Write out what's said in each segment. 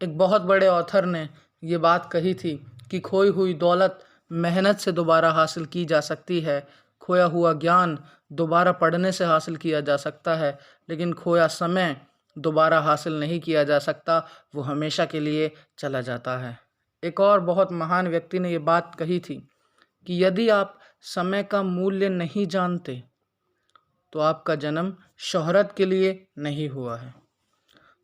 एक बहुत बड़े ऑथर ने ये बात कही थी कि खोई हुई दौलत मेहनत से दोबारा हासिल की जा सकती है, खोया हुआ ज्ञान दोबारा पढ़ने से हासिल किया जा सकता है, लेकिन खोया समय दोबारा हासिल नहीं किया जा सकता, वो हमेशा के लिए चला जाता है। एक और बहुत महान व्यक्ति ने ये बात कही थी कि यदि आप समय का मूल्य नहीं जानते तो आपका जन्म शोहरत के लिए नहीं हुआ है।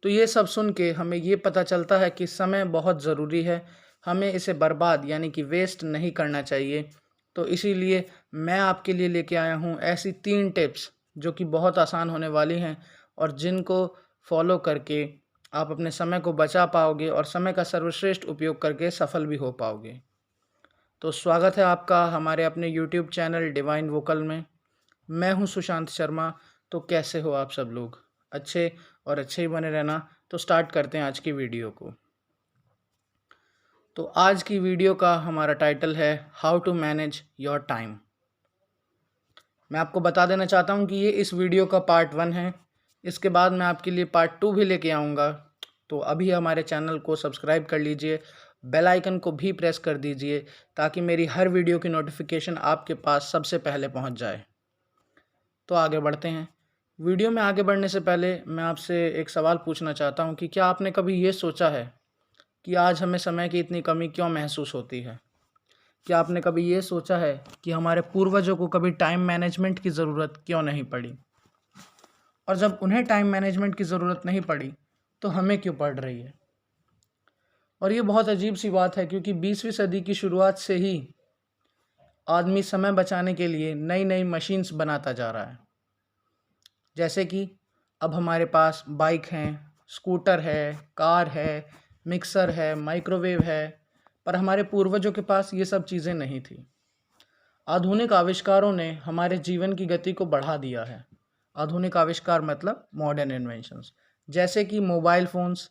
तो ये सब सुन के हमें ये पता चलता है कि समय बहुत ज़रूरी है, हमें इसे बर्बाद यानी कि वेस्ट नहीं करना चाहिए। तो इसीलिए मैं आपके लिए लेके आया हूँ ऐसी 3 टिप्स जो कि बहुत आसान होने वाली हैं और जिनको फॉलो करके आप अपने समय को बचा पाओगे और समय का सर्वश्रेष्ठ उपयोग करके सफल भी हो पाओगे। तो स्वागत है आपका हमारे अपने यूट्यूब चैनल डिवाइन वोकल में। मैं हूं सुशांत शर्मा। तो कैसे हो आप सब लोग? अच्छे और अच्छे ही बने रहना। तो स्टार्ट करते हैं आज की वीडियो को। तो आज की वीडियो का हमारा टाइटल है how to manage your time. मैं आपको बता देना चाहता हूं कि ये इस वीडियो का पार्ट 1 है। इसके बाद मैं आपके लिए पार्ट 2 भी लेके आऊँगा। तो अभी हमारे चैनल को सब्सक्राइब कर लीजिए, बेल आइकन को भी प्रेस कर दीजिए ताकि मेरी हर वीडियो की नोटिफिकेशन आपके पास सबसे पहले पहुंच जाए। तो आगे बढ़ते हैं। वीडियो में आगे बढ़ने से पहले मैं आपसे एक सवाल पूछना चाहता हूं कि क्या आपने कभी ये सोचा है कि आज हमें समय की इतनी कमी क्यों महसूस होती है? क्या आपने कभी ये सोचा है कि हमारे पूर्वजों को कभी टाइम मैनेजमेंट की ज़रूरत क्यों नहीं पड़ी? और जब उन्हें टाइम मैनेजमेंट की ज़रूरत नहीं पड़ी तो हमें क्यों पड़ रही है? और ये बहुत अजीब सी बात है क्योंकि 20वीं सदी की शुरुआत से ही आदमी समय बचाने के लिए नई नई मशीन्स बनाता जा रहा है। जैसे कि अब हमारे पास बाइक हैं, स्कूटर है, कार है, मिक्सर है, माइक्रोवेव है, पर हमारे पूर्वजों के पास ये सब चीज़ें नहीं थी। आधुनिक आविष्कारों ने हमारे जीवन की गति को बढ़ा दिया है। आधुनिक आविष्कार मतलब मॉडर्न इन्वेंशंस, जैसे कि मोबाइल फ़ोन्स,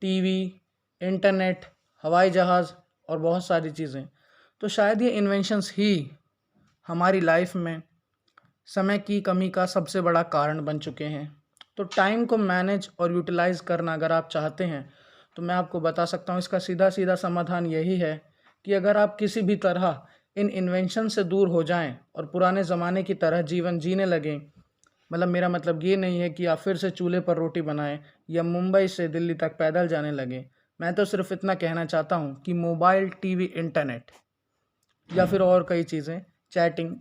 टीवी, इंटरनेट, हवाई जहाज़ और बहुत सारी चीज़ें। तो शायद ये इन्वेंशंस ही हमारी लाइफ में समय की कमी का सबसे बड़ा कारण बन चुके हैं। तो टाइम को मैनेज और यूटिलाइज़ करना अगर आप चाहते हैं तो मैं आपको बता सकता हूँ इसका सीधा सीधा समाधान यही है कि अगर आप किसी भी तरह इन इन्वेंशन से दूर हो जाएं और पुराने ज़माने की तरह जीवन जीने लगें। मतलब मेरा मतलब ये नहीं है कि आप फिर से चूल्हे पर रोटी बनाएं या मुंबई से दिल्ली तक पैदल जाने लगें। मैं तो सिर्फ इतना कहना चाहता हूँ कि मोबाइल, टीवी, इंटरनेट या फिर और कई चीज़ें, चैटिंग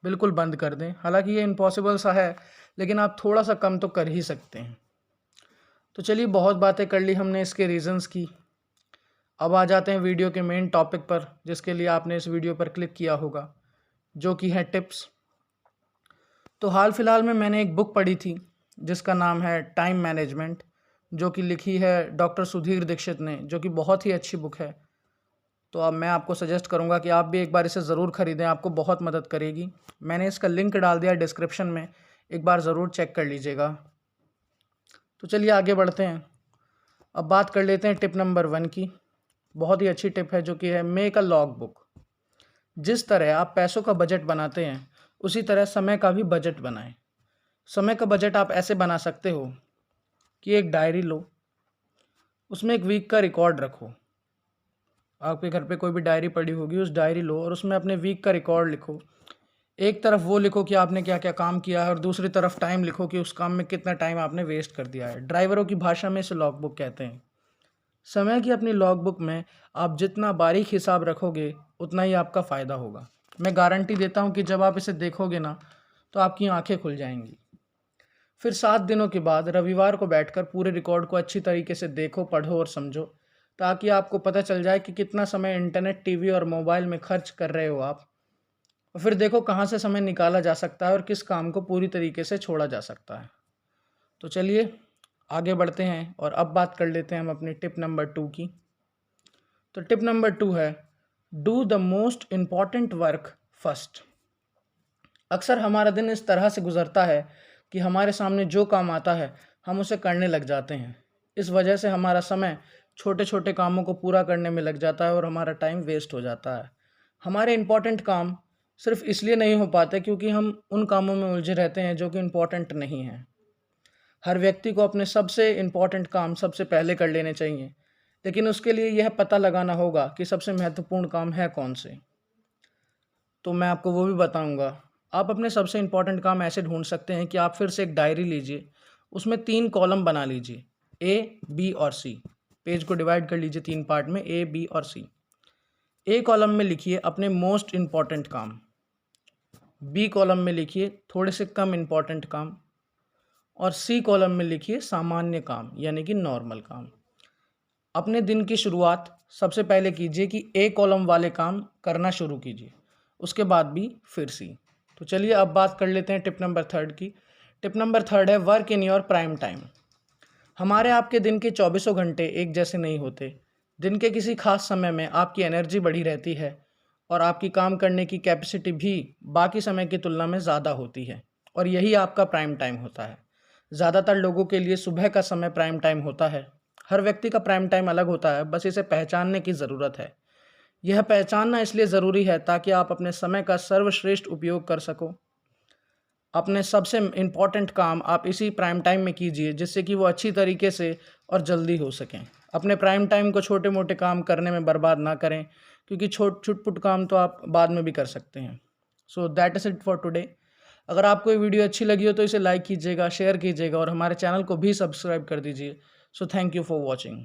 बिल्कुल बंद कर दें। हालांकि ये इम्पॉसिबल सा है, लेकिन आप थोड़ा सा कम तो कर ही सकते हैं। तो चलिए, बहुत बातें कर ली हमने इसके रीज़न्स की। अब आ जाते हैं वीडियो के मेन टॉपिक पर, जिसके लिए आपने इस वीडियो पर क्लिक किया होगा, जो कि है टिप्स। तो हाल फिलहाल में मैंने एक बुक पढ़ी थी जिसका नाम है टाइम मैनेजमेंट, जो कि लिखी है डॉक्टर सुधीर दीक्षित ने, जो कि बहुत ही अच्छी बुक है। तो अब मैं आपको सजेस्ट करूंगा कि आप भी एक बार इसे ज़रूर ख़रीदें, आपको बहुत मदद करेगी। मैंने इसका लिंक डाल दिया डिस्क्रिप्शन में, एक बार ज़रूर चेक कर लीजिएगा। तो चलिए आगे बढ़ते हैं। अब बात कर लेते हैं टिप नंबर 1 की। बहुत ही अच्छी टिप है जो कि है मेक अ लॉग बुक। जिस तरह आप पैसों का बजट बनाते हैं उसी तरह समय का भी बजट बनाएं। समय का बजट आप ऐसे बना सकते हो कि एक डायरी लो, उसमें एक वीक का रिकॉर्ड रखो। आपके घर पे कोई भी डायरी पड़ी होगी, उस डायरी लो और उसमें अपने वीक का रिकॉर्ड लिखो। एक तरफ वो लिखो कि आपने क्या क्या काम किया है और दूसरी तरफ टाइम लिखो कि उस काम में कितना टाइम आपने वेस्ट कर दिया है। ड्राइवरों की भाषा में इसे लॉग बुक कहते हैं। समय की अपनी लॉग बुक में आप जितना बारीक हिसाब रखोगे उतना ही आपका फ़ायदा होगा। मैं गारंटी देता हूँ कि जब आप इसे देखोगे ना तो आपकी आंखें खुल जाएंगी। फिर 7 दिनों के बाद रविवार को बैठकर पूरे रिकॉर्ड को अच्छी तरीके से देखो, पढ़ो और समझो, ताकि आपको पता चल जाए कि कितना समय इंटरनेट, टीवी और मोबाइल में खर्च कर रहे हो आप। और फिर देखो कहाँ से समय निकाला जा सकता है और किस काम को पूरी तरीके से छोड़ा जा सकता है। तो चलिए आगे बढ़ते हैं और अब बात कर लेते हैं हम अपनी टिप नंबर 2 की। तो टिप नंबर 2 है do the most important work first. अक्सर हमारा दिन इस तरह से गुजरता है कि हमारे सामने जो काम आता है हम उसे करने लग जाते हैं। इस वजह से हमारा समय छोटे छोटे कामों को पूरा करने में लग जाता है और हमारा टाइम वेस्ट हो जाता है। हमारे इम्पॉर्टेंट काम सिर्फ इसलिए नहीं हो पाते क्योंकि हम उन कामों में उलझे रहते हैं जो कि इम्पॉर्टेंट नहीं हैं। हर व्यक्ति को अपने सबसे इम्पॉर्टेंट काम सबसे पहले कर लेने चाहिए। लेकिन उसके लिए यह पता लगाना होगा कि सबसे महत्वपूर्ण काम है कौन से। तो मैं आपको वो भी बताऊंगा। आप अपने सबसे इम्पोर्टेंट काम ऐसे ढूंढ सकते हैं कि आप फिर से एक डायरी लीजिए, उसमें 3 कॉलम बना लीजिए, ए, बी और सी। पेज को डिवाइड कर लीजिए 3 पार्ट में, ए, बी और सी। ए कॉलम में लिखिए अपने मोस्ट इम्पॉर्टेंट काम, बी कॉलम में लिखिए थोड़े से कम इम्पॉर्टेंट काम, और सी कॉलम में लिखिए सामान्य काम यानी कि नॉर्मल काम। अपने दिन की शुरुआत सबसे पहले कीजिए कि ए कॉलम वाले काम करना शुरू कीजिए, उसके बाद भी फिर सी। तो चलिए अब बात कर लेते हैं टिप नंबर 3 की। टिप नंबर 3 है work in your prime time. हमारे आपके दिन के 24 घंटे एक जैसे नहीं होते। दिन के किसी खास समय में आपकी एनर्जी बढ़ी रहती है और आपकी काम करने की कैपेसिटी भी बाकी समय की तुलना में ज़्यादा होती है, और यही आपका प्राइम टाइम होता है। ज़्यादातर लोगों के लिए सुबह का समय प्राइम टाइम होता है। हर व्यक्ति का प्राइम टाइम अलग होता है, बस इसे पहचानने की ज़रूरत है। यह पहचानना इसलिए ज़रूरी है ताकि आप अपने समय का सर्वश्रेष्ठ उपयोग कर सको। अपने सबसे इम्पॉर्टेंट काम आप इसी प्राइम टाइम में कीजिए, जिससे कि वो अच्छी तरीके से और जल्दी हो सकें। अपने प्राइम टाइम को छोटे मोटे काम करने में बर्बाद ना करें, क्योंकि छुटपुट काम तो आप बाद में भी कर सकते हैं। So that is it for today. अगर आपको ये वीडियो अच्छी लगी हो तो इसे लाइक कीजिएगा, शेयर कीजिएगा और हमारे चैनल को भी सब्सक्राइब कर दीजिए। So thank you for watching.